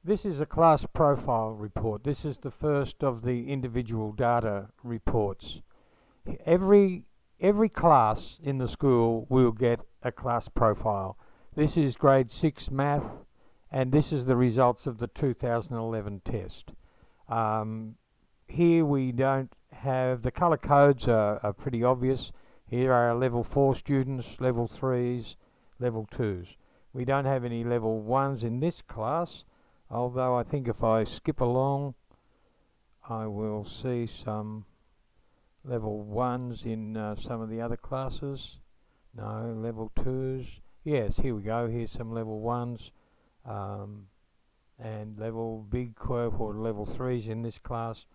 This is a class profile report. This is the first of the individual data reports. Every class in the school will get a class profile. This is grade 6 math, and this is the results of the 2011 test. Here we don't have, the colour codes are pretty obvious. Here are level 4 students, level 3s, level 2s. We don't have any level 1s in this class, although I think if I skip along I will see some level 1s in some of the other classes. No, level 2s. Yes, here we go. Here's some level 1s and level big cohort level 3s in this class,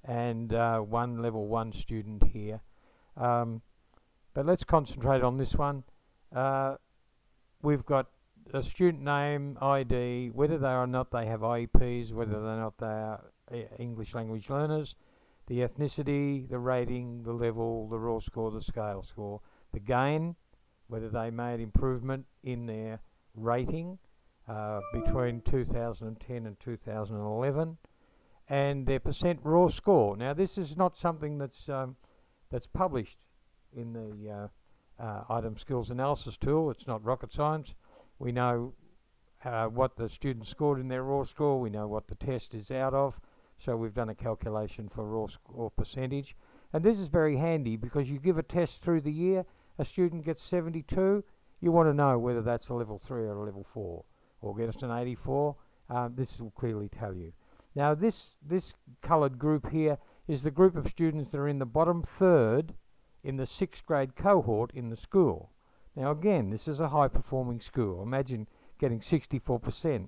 and one level 1 student here. But let's concentrate on this one. We've got a student name, ID, whether they or not they have IEPs, whether or not they are English language learners, the ethnicity, the rating, the level, the raw score, the scale score, the gain, whether they made improvement in their rating between 2010 and 2011, and their percent raw score. Now, this is not something that's published in the item skills analysis tool. It's not rocket science. We know what the student scored in their raw score. We know what the test is out of. So we've done a calculation for raw score percentage. And this is very handy because you give a test through the year, a student gets 72, you want to know whether that's a level 3 or a level 4, or gets an 84. This will clearly tell you. Now this coloured group here is the group of students that are in the bottom third in the 6th grade cohort in the school. Now again, this is a high performing school. Imagine getting 64%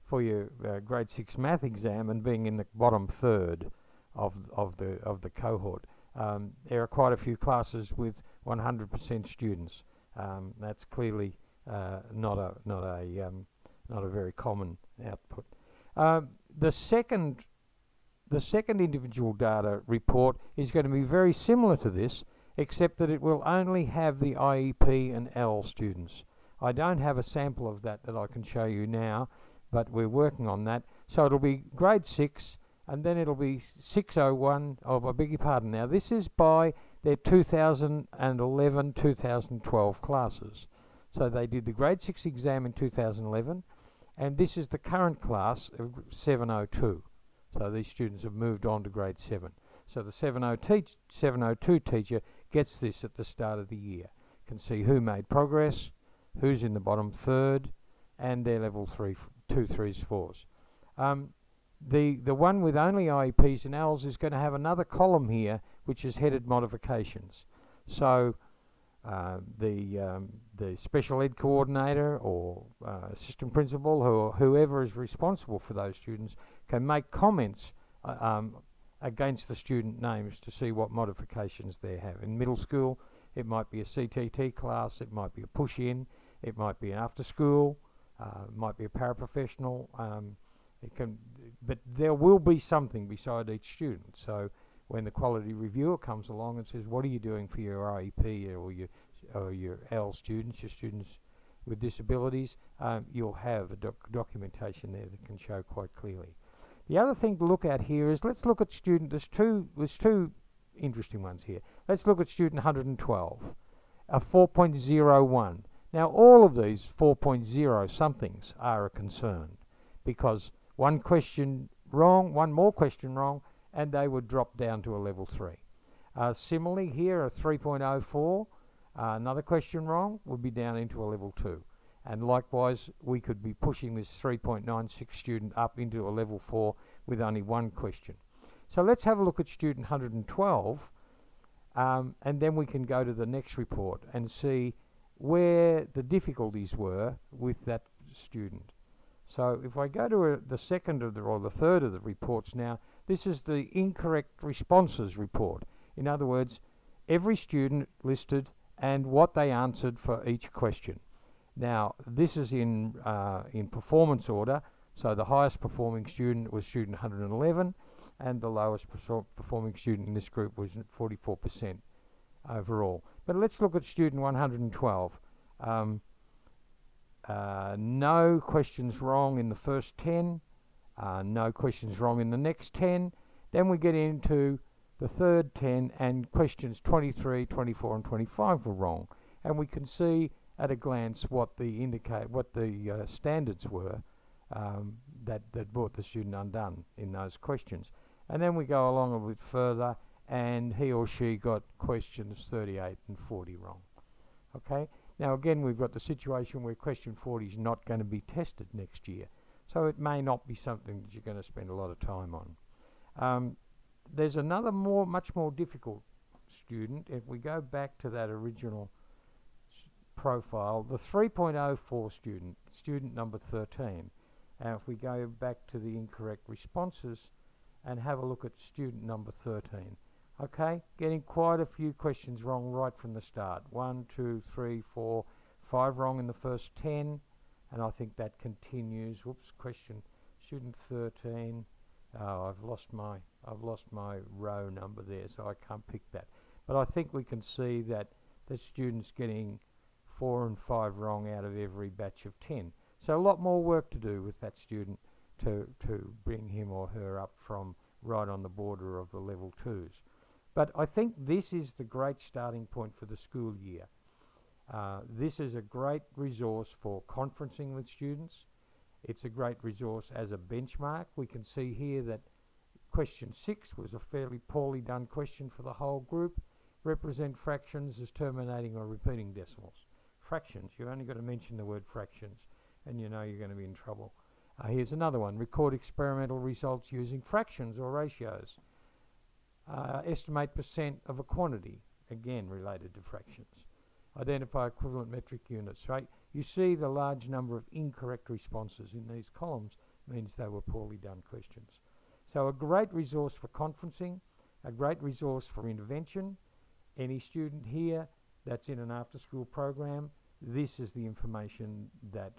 for your grade 6 math exam and being in the bottom third of the cohort. There are quite a few classes with 100% students. That's clearly not a very common output. The second individual data report is going to be very similar to this, except that it will only have the IEP and L students. I don't have a sample of that I can show you now, but we're working on that. So it'll be grade 6, and then it'll be 601, oh, I beg your pardon. Now this is by their 2011-2012 classes. So they did the grade 6 exam in 2011, and this is the current class of 702. So these students have moved on to grade 7. So the 702 teacher gets this at the start of the year. Can see who made progress, who's in the bottom third, and their level 3, 2, 3s, 4s. The one with only IEPs and Ls is going to have another column here which is headed modifications. So the special ed coordinator or assistant principal or whoever is responsible for those students can make comments against the student names to see what modifications they have. In middle school, it might be a CTT class, it might be a push-in, it might be an after-school, it might be a paraprofessional. But there will be something beside each student. So when the quality reviewer comes along and says, what are you doing for your IEP or your L students, your students with disabilities, you'll have a documentation there that can show quite clearly. The other thing to look at here is, let's look at student, there's two interesting ones here. Let's look at student 112, a 4.01. Now all of these 4.0 somethings are a concern, because one question wrong, one more question wrong, and they would drop down to a level 3. Similarly here, a 3.04, another question wrong would be down into a level 2. And likewise, we could be pushing this 3.96 student up into a level 4 with only one question. So let's have a look at student 112, and then we can go to the next report and see where the difficulties were with that student. So if I go to the second of or the third of the reports now, this is the incorrect responses report. In other words, every student listed and what they answered for each question. Now this is in performance order. So the highest performing student was student 111, and the lowest performing student in this group was 44% overall. But let's look at student 112. No questions wrong in the first 10, no questions wrong in the next 10. Then we get into the third 10, and questions 23, 24, and 25 were wrong. And we can see at a glance what the standards were that brought the student undone in those questions. And then we go along a bit further, and he or she got questions 38 and 40 wrong. Okay. Now again, we've got the situation where question 40 is not going to be tested next year, so it may not be something that you're going to spend a lot of time on. There's another much more difficult student. If we go back to that original profile, the 3.04 student number 13, and if we go back to the incorrect responses and have a look at student number 13, okay, getting quite a few questions wrong right from the start. 1, 2, 3, 4, 5 wrong in the first 10, and I think that continues. Whoops, question student 13. Oh, I've lost my row number there, so I can't pick that. But I think we can see that the student's getting 4 and 5 wrong out of every batch of 10. So a lot more work to do with that student to bring him or her up from right on the border of the level 2s. But I think this is the great starting point for the school year. This is a great resource for conferencing with students. It's a great resource as a benchmark. We can see here that question 6 was a fairly poorly done question for the whole group. Represent fractions as terminating or repeating decimals. Fractions, you've only got to mention the word fractions and you know you're going to be in trouble. Here's another one. Record experimental results using fractions or ratios. Estimate percent of a quantity, again related to fractions. Identify equivalent metric units, right? You see the large number of incorrect responses in these columns means they were poorly done questions. So a great resource for conferencing, a great resource for intervention. Any student here that's in an after-school program, this is the information that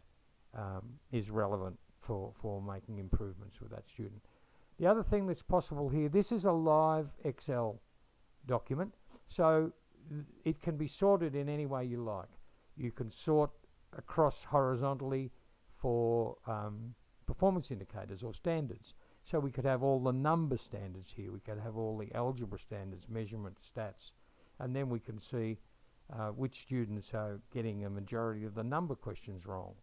is relevant for making improvements with that student. The other thing that's possible here, this is a live Excel document, so it can be sorted in any way you like. You can sort across horizontally for performance indicators or standards. So we could have all the number standards here. We could have all the algebra standards, measurement, stats, and then we can see which students are getting a majority of the number questions wrong.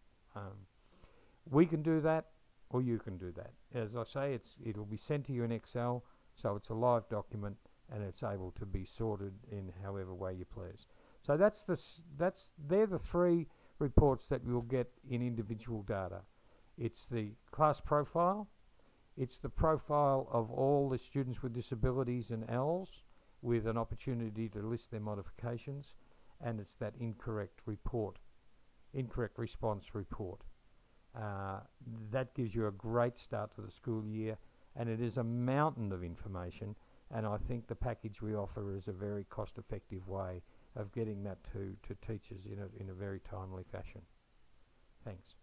We can do that, or you can do that. As I say, it'll be sent to you in Excel, so it's a live document and it's able to be sorted in however way you please. So they're the 3 reports that you'll get in individual data. It's the class profile, it's the profile of all the students with disabilities and ELs with an opportunity to list their modifications, and it's that incorrect response report. That gives you a great start to the school year, and it is a mountain of information, and I think the package we offer is a very cost-effective way of getting that to teachers in a very timely fashion. Thanks.